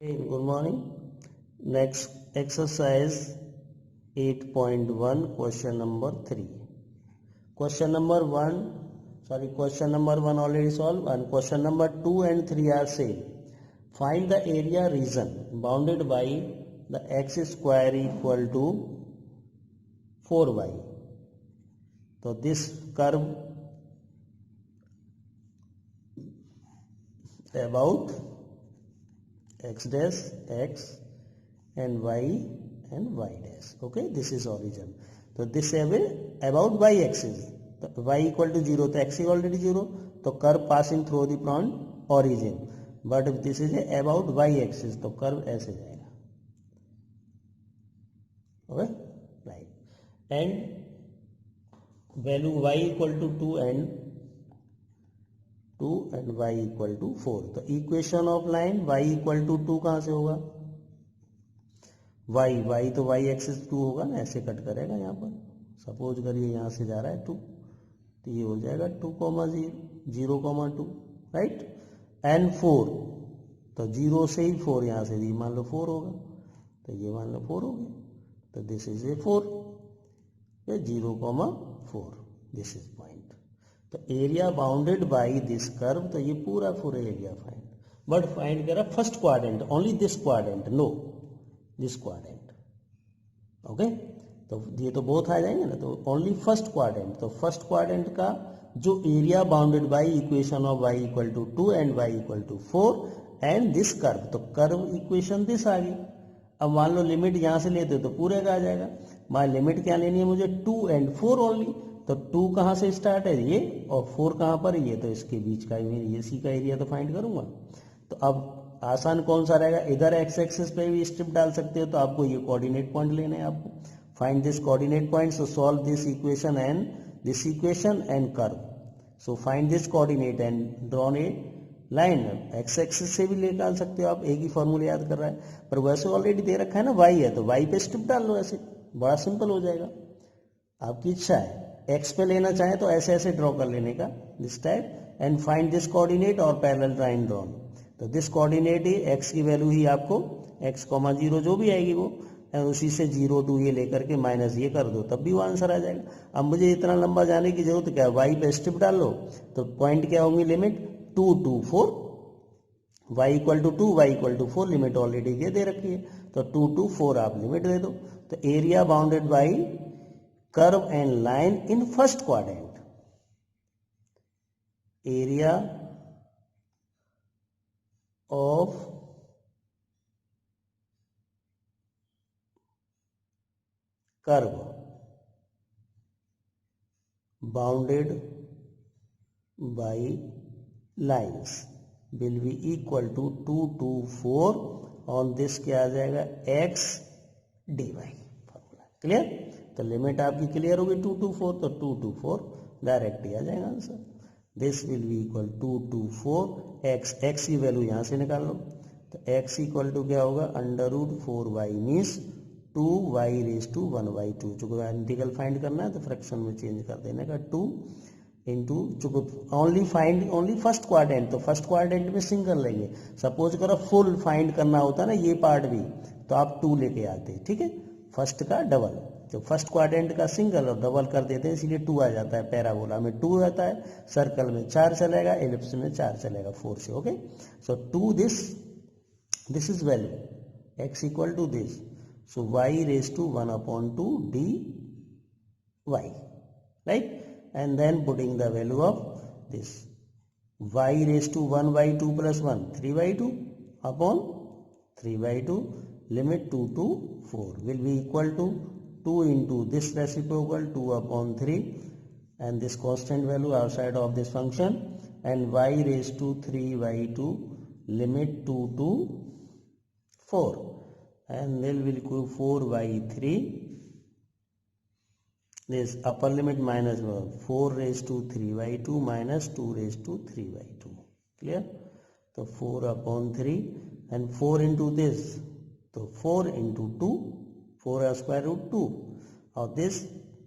Hey, good morning. Next exercise 8.1 question number 3. Question number 1 already solved, and question number 2 and 3 are same. Find the area region bounded by the x square equal to 4y. So this curve about x dash x and y dash. Okay, this is origin. So this about y axis, y equal to 0, तो x is already 0, तो curve passing through the point origin. But if this is about y axis, तो curve ऐसे जाएगा. Okay, right. And value y equal to 2 and y equal to 4. तो equation of line y equal to 2 कहाँ से होगा? y तो y axis 2 होगा ना, ऐसे कट करेगा यहाँ पर. सपोज करिए यहाँ से जा रहा है 2, तो ये हो जाएगा 2,0,2, राइट. एंड 4, तो 0 से ही 4 यहाँ से मान लो 4 होगा, तो ये मान लो 4 हो गया. तो this is a 4, 0,4, this is point. तो area bounded by this curve, तो ये पूरा एरिया फाइंड. बट फाइंड करा first quadrant, only this quadrant, no this quadrant. Okay, तो ये तो बोथ आ जाएंगे ना, तो ओनली फर्स्ट क्वाड्रेंट. तो फर्स्ट क्वाड्रेंट का जो area bounded by equation of y equal to 2 and y equal to 4 and this curve, तो कर्व इक्वेशन दिस आ गई. अब मान लो लिमिट यहां से लेते तो पूरे का आ जाएगा. मान लिमिट क्या लेनी है मुझे? 2 एंड 4 ओनली. तो 2 कहाँ से स्टार्ट है? ये. और 4 कहाँ पर? ये. तो इसके बीच का ये सी का एरिया तो फाइंड करूंगा. तो अब आसान कौन सा रहेगा? इधर एक्स एक्सिस पे भी स्ट्रिप डाल सकते हो, तो आपको ये कोऑर्डिनेट पॉइंट लेने हैं आपको. Find this coordinate point, so solve this equation and this equation and curve. So find this coordinate and drawn A line. X axis से भी ले डाल सकते हो आप, एक ही फॉर्मूला याद कर रहा है, पर वैसे ऑलरेडी दे रखा है ना वाई है, तो वाई पे स्ट्रिप डाल लो, ऐसे बड़ा सिंपल हो जाएगा. आपकी इच्छा है एक्स पे लेना चाहे तो ऐसे ऐसे ड्रॉ कर लेने का, this type. And find this coordinate और पैरेलल लाइन ड्रॉन. तो दिस कोऑर्डिनेट ही एक्स की वैल्यू ही आपको x,0 जो भी आएगी वो, उसी से 0 2 ये लेकर के माइनस ये कर दो, तब भी वो आंसर आ जाएगा. अब मुझे इतना लंबा जाने की जरूरत क्या है? वाई पे स्ट्रिप डाल लो, तो पॉइंट क्या होंगी? Limit 2 to 4, y equal to 2, y equal to 4, limit already ये दे रखी है, तो 2 to 4 आप लिमिट दे दो. तो area bounded by curve and line in first quadrant, area of curve bounded by lines will be equal to 2 to 4 on this क्या आ जाएगा? x dy. Formula clear? तो लिमिट आपकी क्लियर होगी 2 to 4, तो 2 to 4 डायरेक्ट ही आ जाएगा answer. This will be equal 2 to 4 x की value यहां से निकाल लो, तो x इक्वल टू क्या होगा? √4y means 2y raise to 1/2. चूंकि इंटीग्रल फाइंड करना है तो फ्रैक्शन में चेंज कर देने का, 2 इंटू, चूंकि ओनली फर्स्ट क्वाड्रेंट, तो फर्स्ट क्वाड्रेंट में सिंगल लेंगे. सपोज करो फुल फाइंड करना होता ना ये पार्ट भी, तो आप 2 लेके आते, ठीक है. फर्स्ट का डबल, तो फर्स्ट क्वाड्रेंट का सिंगल और डबल कर देते हैं, इसलिए 2 आ जाता है. पैराबोला में 2 आता है, सर्कल में 4 चलेगा, एलिप्स में 4 चलेगा 4 से. Okay, so 2 this is value x equal to this, so y raised to 1/2 dy, right? And then putting the value of this y raised to 1/2 plus 1, 3/2 upon 3/2, limit 2 to 4 will be equal to 2 into this reciprocal 2 upon 3 and this constant value outside of this function, and y raised to 3/2 limit 2 to 4, and then will equal 4/3, this upper limit minus 4 raised to 3/2 minus 2 raised to 3/2. Clear? So 4/3 and 4 into this, so 4 into 2, 4 square root 2, or this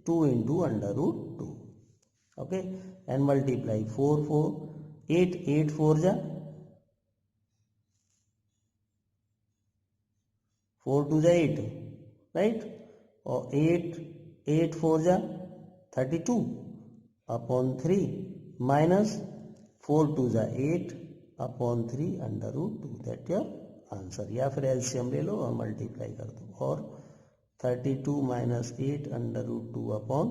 2 into under root 2. Okay, and multiply 8 4 ja 4 2 जा 8, right, और 8 4 जा 32 upon 3 minus 4 2 जा 8 upon 3 under root 2, that your answer. या फिर LCM ले लो और multiply कर दो, और 32 minus 8 under root 2 upon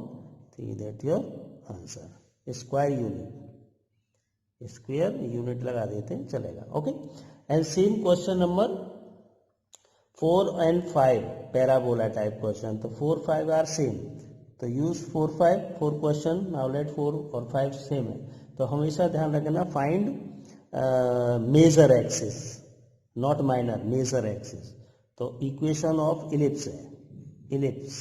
3, that your answer. Square unit लगा देते हैं, चलेगा, okay. And same question number 4 and 5 parabola type question, तो 4 5 आर सेम, तो यूज 4 5 4 क्वेश्चन। नाउ लेट 4 और 5 सेम है, तो हमेशा ध्यान रखना find major axis, not minor, major axis. तो इक्वेशन ऑफ इलिप्स है, ellipse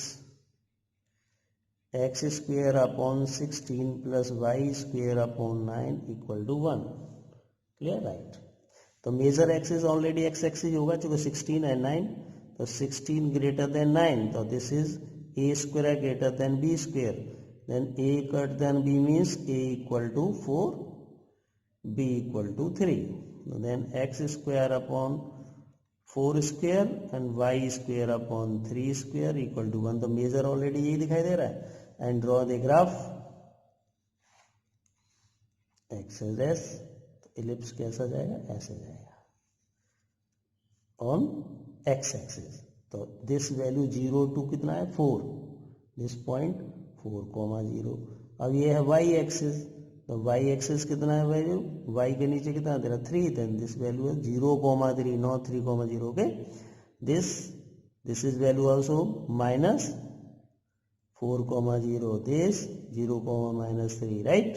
x square upon 16 plus y square upon 9 equal to 1, clear, right. तो major axis already x axis होगा चूंकि 16 है 9, तो 16 ग्रेटर देन 9, तो this is a square greater than b square, then a cut then b means a equal to 4, b equal to 3, then x square upon 4 square and y square upon 3 square equal to 1, तो major already यही दिखाई दे रहा है। And draw the graph axes S, ellipse कैसा जाएगा, ऐसे जाएगा ऑन एक्स एक्सिस। तो दिस वैल्यू 0 टू कितना है 4, दिस पॉइंट 4,0। अब ये है वाई एक्सिस, तो वाई एक्सिस कितना है वैल्यू, वाई के नीचे कितना दे रहा 3, देन दिस वैल्यू है 0,3, not 3,0, okay. This is value also minus 4,0, this 0, minus 3, right.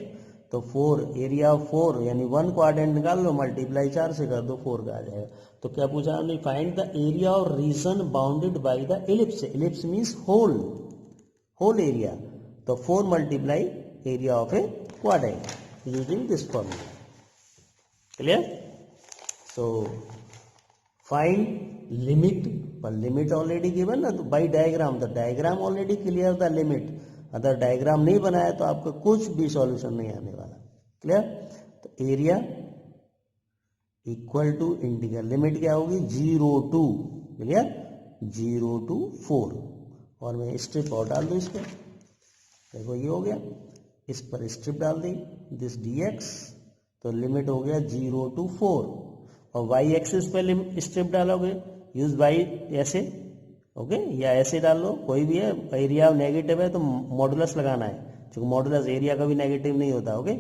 तो 4 एरिया ऑफ 4 यानी 1 क्वाड्रेंट निकाल लो, मल्टीप्लाई 4 से कर दो, 4 का आ जाएगा। तो क्या पूछा हमने, फाइंड द एरिया और region bounded by the ellipse, ellipse means whole area, तो 4 multiply area of a quadrant using this formula, clear. So find limit, पर लिमिट ऑलरेडी गिवन ना, तो by diagram, the diagram already clear the limit, अगर diagram नहीं बनाया तो आपको कुछ भी सॉल्यूशन नहीं आने वाला, क्लियर। तो area equal to integral, limit क्या होगी 0 टू, क्लियर, 0 to 4, और मैं स्ट्रिप और डाल दूं इस पर, देखो ये हो गया, इस पर स्ट्रिप डाल दी, दिस dx, तो लिमिट हो गया 0 to 4, और y एक्सिस पर स्ट्रिप डालोगे, यूज y ऐसे, ओके, या ऐसे डाल लो, कोई भी है। एरिया नेगेटिव है तो मॉडुलस लगाना है, क्योंकि मॉडुलस एरिया का भी नेगेटिव नहीं होता, ओके।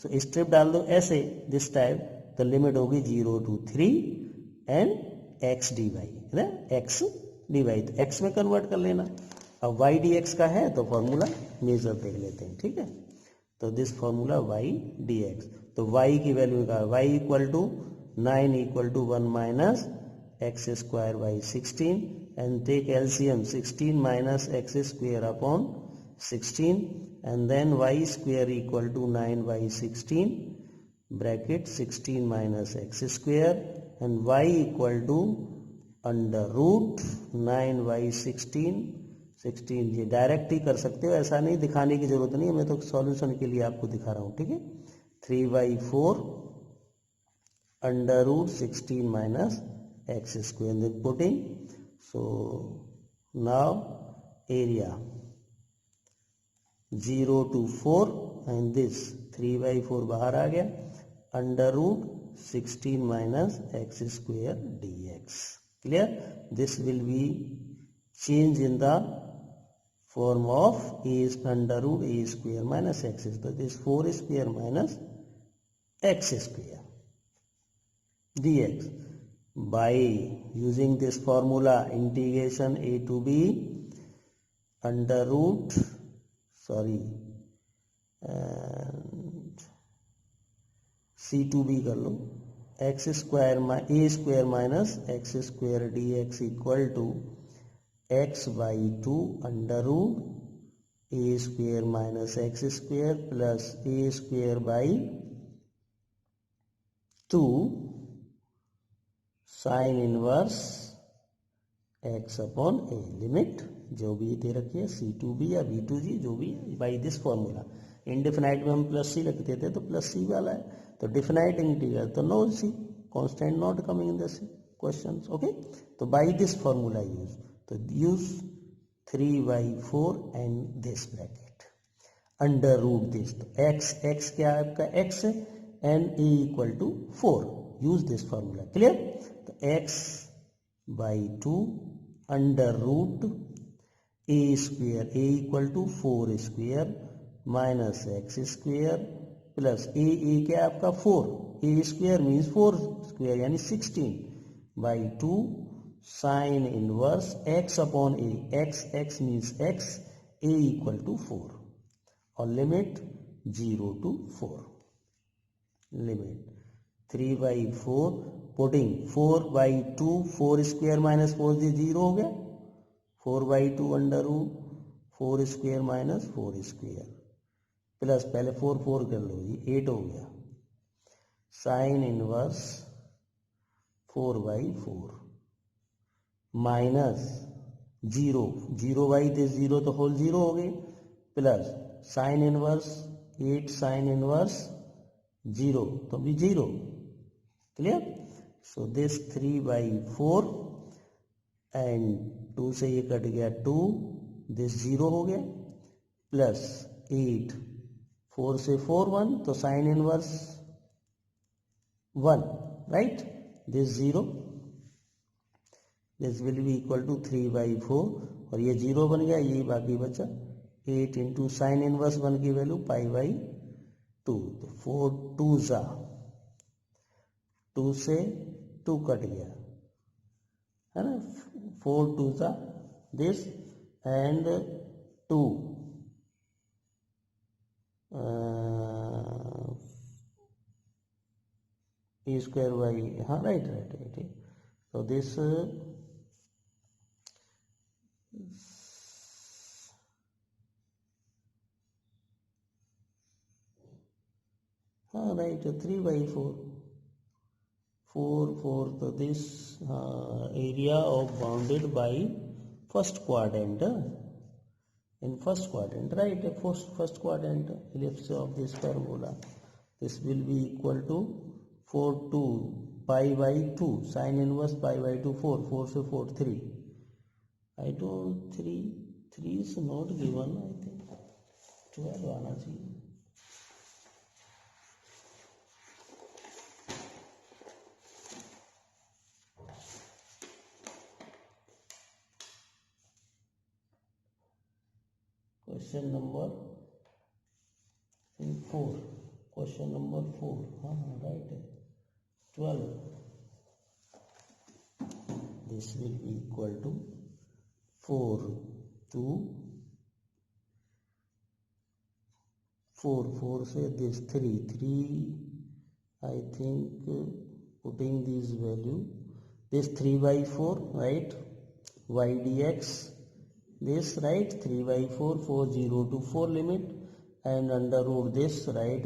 सो स्ट्रिप डाल दो ऐसे, दिस टाइप, तो लिमिट होगी 0 to 3 एंड x dy, है ना, x dy, तो x में कन्वर्ट कर लेना। अब y dx का है तो फॉर्मूला मेजर देख लेते हैं, ठीक है। तो दिस फॉर्मूला y dx, तो y की वैल्यू का y equal to 9 equal to 1 minus x square by 16, and take LCM 16 minus x square upon 16, and then y square equal to 9 by 16 bracket 16 minus x square, and y equal to under root 9 by 16 ये direct ही कर सकते हो, ऐसा नहीं दिखाने की जरूरत नहीं है, मैं तो सॉल्यूशन के लिए आपको दिखा रहा हूँ, ठीक है। 3/4 under root 16 minus x square, then putting, so now area 0 to 4 and this 3/4 बाहर आ गया, under root 16 minus x square dx, clear. This will be change in the form of a under root a square minus x, तो this 4 square minus x square dx by using this formula, integration a to b under root, c to b कर लो, x square a square minus x square dx equal to x by 2 under root a square minus x square plus a square by 2 sine inverse x upon a, limit जो भी दे रखी है c2b या b2g जो भी है, by this formula. इनडिफिनाइट में हम प्लस सी रखते थे तो प्लस सी वाला है, तो डिफिनाइट इंटीग्रल तो no c, constant not coming in the c, questions. Okay, so by this formula use, तो use 3/4 and this bracket under root this, तो x क्या है आपका, x है, and a equal to 4, use this formula, clear. तो x/2 under root a square, a equal to 4 square minus x square plus a क्या है आपका 4, a square means 4 square यानी 16/2 sine inverse x upon a, x means x, a equal to 4 और limit 0 to 4, limit 3/4 putting 4/2, 4 square minus 4 0 हो गया, 4/2 under root 4 square minus 4 square plus पहले 4 कर लो जी, 8 हो गया, साइन इनवर्स 4/4 माइनस 0 तो होल 0 हो गए plus sine inverse 8 sine inverse 0 तो भी 0, क्लियर। सो दिस 3/4 एंड 2 से ये कट गया 2, दिस 0 हो गया प्लस 8, 4 से 4 1 तो sine inverse 1, right, this 0, this will be equal to 3/4 और ये 0 बन गया, ये बाकी बचा 8 इंटू साइन इनवर्स 1 की वैल्यू π/2, तो 4 2 जा 2 से 2 कट गया है ना, 4 2 जा this and 2 e square by, हाँ राइट, तो दिस हाँ राइट 3/4 4 तो this area of bounded by first quadrant, in first quadrant, right, first quadrant ellipse of this parabola, this will be equal to 4 2 π/2 sin inverse π/2 4 से 4 3, I don't 3 is not given, I think 12 आना चाहिए। Question number 4, question number 4, हाँ right है 12, this will be equal to 4 2 4 से this 3 I think putting this value, this 3/4 right, y dx this right 3/4 4 0 to 4 limit and under root this right,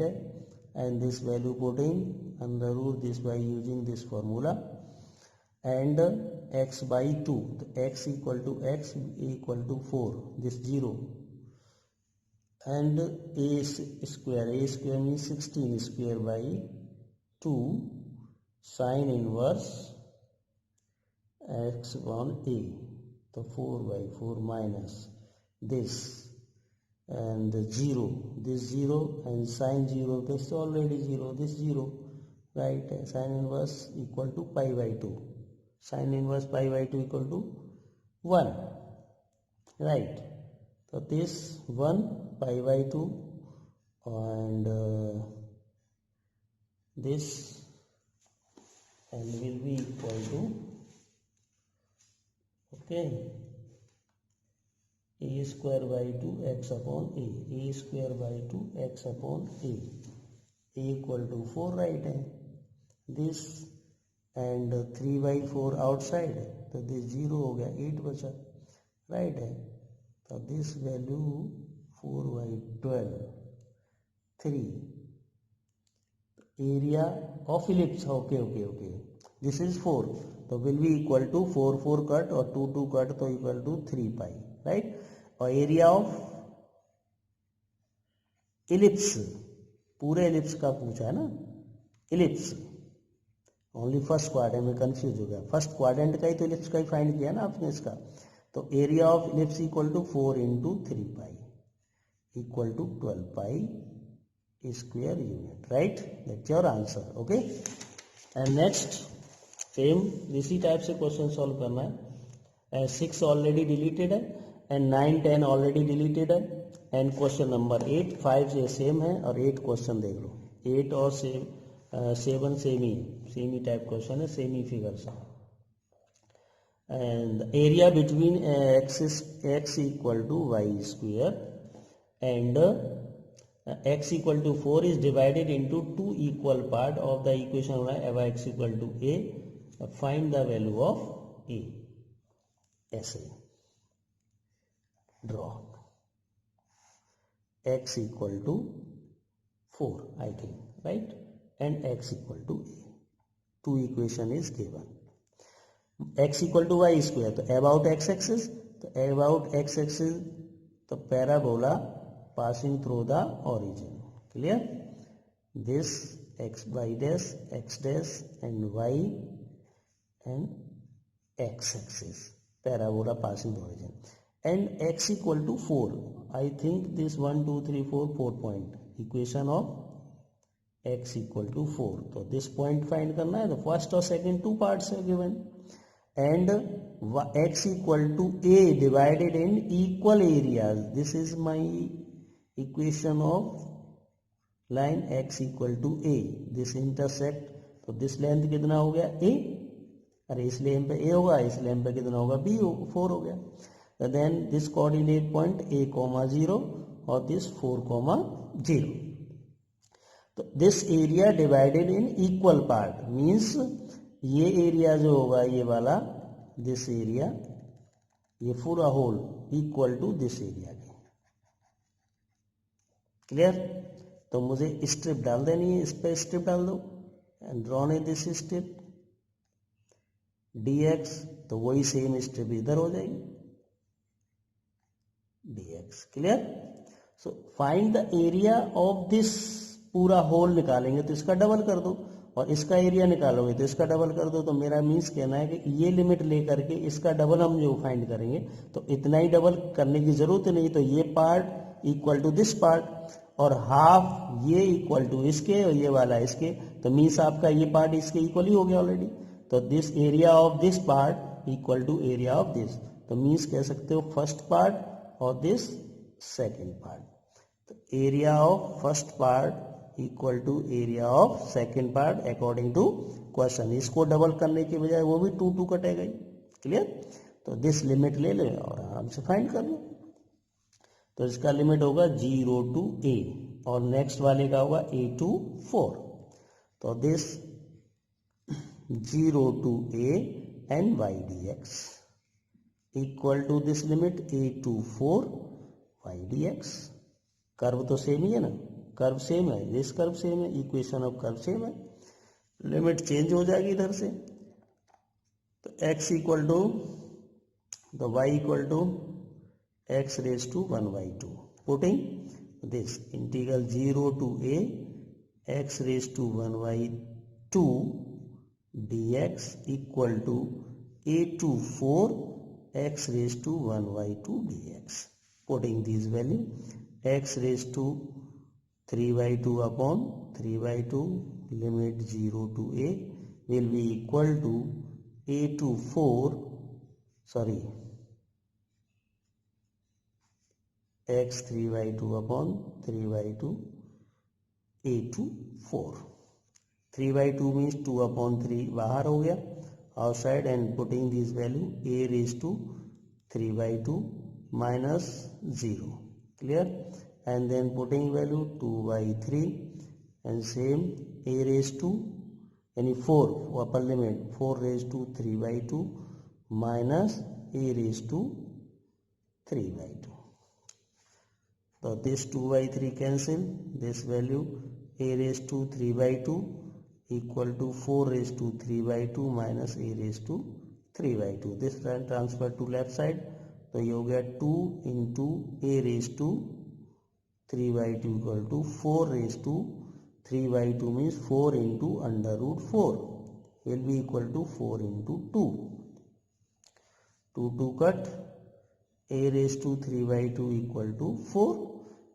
and this value putting under root this by using this formula, and x/2, x equal to x equal to 4, this 0, and a square means 16 square by 2 sin inverse x upon a, तो 4/4 minus this and 0, this 0 and sin 0, this already 0, this 0, right, sin inverse equal to π/2, sin inverse π/2 equal to 1, right, so this 1 π/2 and this and will be equal to, okay, a square by 2 x upon a square by 2 x upon a equal to 4, right है, this and 3/4 outside, तो this 0 हो गया, 8 बचा, right है, तो this value 4/12 3 area of ellipse, okay, this is 4, तो will be equal to 4 cut और 2 cut तो equal to 3 पाई, right, और एरिया ऑफ इलिप्स, पूरे इलिप्स का पूछा है ना, इलिप्स, ओनली फर्स्ट क्वाड्रेंट में कंफ्यूज हो गया, फर्स्ट क्वाड्रेंट का ही तो इलिप्स का ही फाइंड किया ना आपने इसका। तो area of ellipse equal to 4 into 3 pi equal to 12 pi square unit, right, that's your answer. Okay, and next same इसी टाइप से क्वेश्चन सॉल्व करना है। 6 ऑलरेडी डिलीटेड है एंड 9 10 ऑलरेडी डिलीटेड है एंड क्वेश्चन नंबर 8 5 ये same है और 8 question देख लो, 8 और 7 सेमी टाइप क्वेश्चन है, सेमी फिगर्स है। and the area between x equal to y square and x equal to 4 is divided into two equal part of the equation of x equal to a. Find the value of a. ऐसे draw x equal to 4 I think, right, and x equal to a. Two equation is given. x equal to y square, तो about x axis, तो about x axis तो parabola passing through the origin, clear, this x y dash and y and x axis parabola passing origin and x equal to 4, I think this 1 2 3 4 point equation of x equal to 4, तो this point find करना है। तो first और second two parts है given and x equal to a divided in equal areas. This is my equation of line x equal to a. This intersect, तो this length कितना हो गया a, अरे इस लेन पे a होगा, इस लेन पे कितना होगा b, 4 हो गया। तो then this coordinate point a, 0 और this 4, 0. तो this area divided in equal part means ये एरिया जो होगा ये वाला, दिस एरिया, ये पूरा whole equal to this area के, क्लियर। तो मुझे स्ट्रिप डाल देनी है, इस पे स्ट्रिप डाल दो एंड ड्रॉन है दिस स्ट्रिप dx, तो वही सेम स्ट्रिप इधर हो जाएगी dx, clear. So find the area of this, पूरा होल निकालेंगे तो इसका डबल कर दो और इसका एरिया निकालोगे तो इसका डबल कर दो। तो मेरा मीन्स कहना है कि ये लिमिट लेकर के इसका डबल हम जो फाइंड करेंगे तो इतना ही डबल करने की जरूरत नहीं, तो ये part equal to this part और हाफ ये इक्वल टू इसके और ये वाला इसके, तो मीन्स आपका ये पार्ट इसके इक्वल ही हो गया ऑलरेडी। तो this area of this part equal to area of this, तो मीन्स कह सकते हो फर्स्ट पार्ट और दिस सेकेंड पार्ट। तो area of first part equal to area of second part according to question. इसको डबल करने की बजाय वो भी 2 2 कटेगा ही, क्लियर। तो दिस लिमिट ले ले और आराम से फाइंड कर लो। तो इसका लिमिट होगा 0 to a और नेक्स्ट वाले का होगा a to 4। तो this 0 to a and y dx equal to this limit a to 4 y dx। Curve तो सेम ही है ना, कर्व सेम है, दिस कर्व सेम है, इक्वेशन ऑफ कर्व सेम है, लिमिट चेंज हो जाएगी इधर से। तो x इक्वल टू, तो y equal to x raise to 1/2, putting this integral 0 to a x raise to 1/2 dx equal to a to 4 x raise to 1/2 dx, putting this value x raise to 3/2 upon 3/2 limit 0 to a will be equal to a to 4, sorry, x 3/2 upon 3/2 a to 4, 3/2 means 2 upon 3 बाहर हो गया outside and putting this value a raised to 3/2 minus 0, clear, and then putting value 2/3 and same a raised to यानी 4 upper limit 4 raised to 3/2 minus a raised to 3/2. So this 2/3 cancel, this value a raised to 3/2 equal to 4 raised to 3/2 minus a raised to 3/2. This transfer to left side, तो ये हो गया 2 into a raised to 3/2 equal to 4 raised to 3/2 means 4 into under root 4, will be equal to 4 into 2. 2 cut, a raised to 3 by 2 equal to 4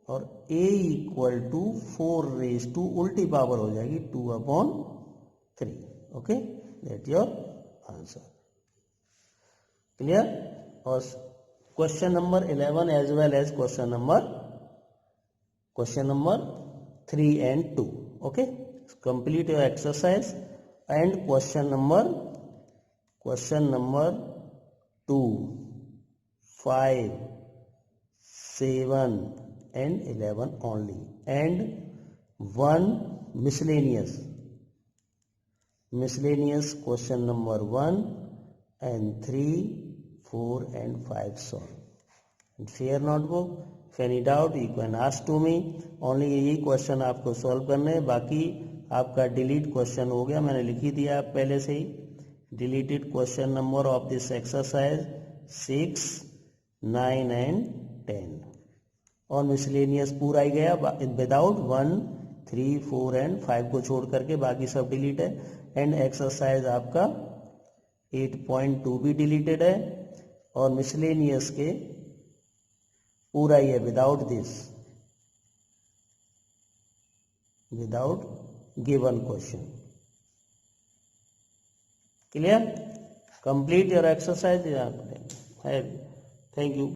और a equal to 4 raised to उल्टी power हो जाएगी 2/3. Okay, that your answer. Clear? और question number 11 as well as question number 3 and 2. Okay, complete your exercise. And question number 2, 5, 7 and 11 only, and one miscellaneous question number 1 and 3, 4 and 5 solve. And fair notebook. If any doubt you can ask to me. Only यही question आपको solve करने हैं, बाकी आपका delete question हो गया, मैंने लिख ही दिया पहले से ही. Deleted question number of this exercise 6, 9 and 10. और मिसलेनियस पूरा ही गया विदाउट 1, 3, 4 and 5 को छोड़ करके, बाकी सब डिलीट है. एंड एक्सरसाइज आपका 8.2 भी डिलीटेड है और मिसलेनियस के पूरा ही है without this, without given question. Clear? Complete your exercise. Thank you.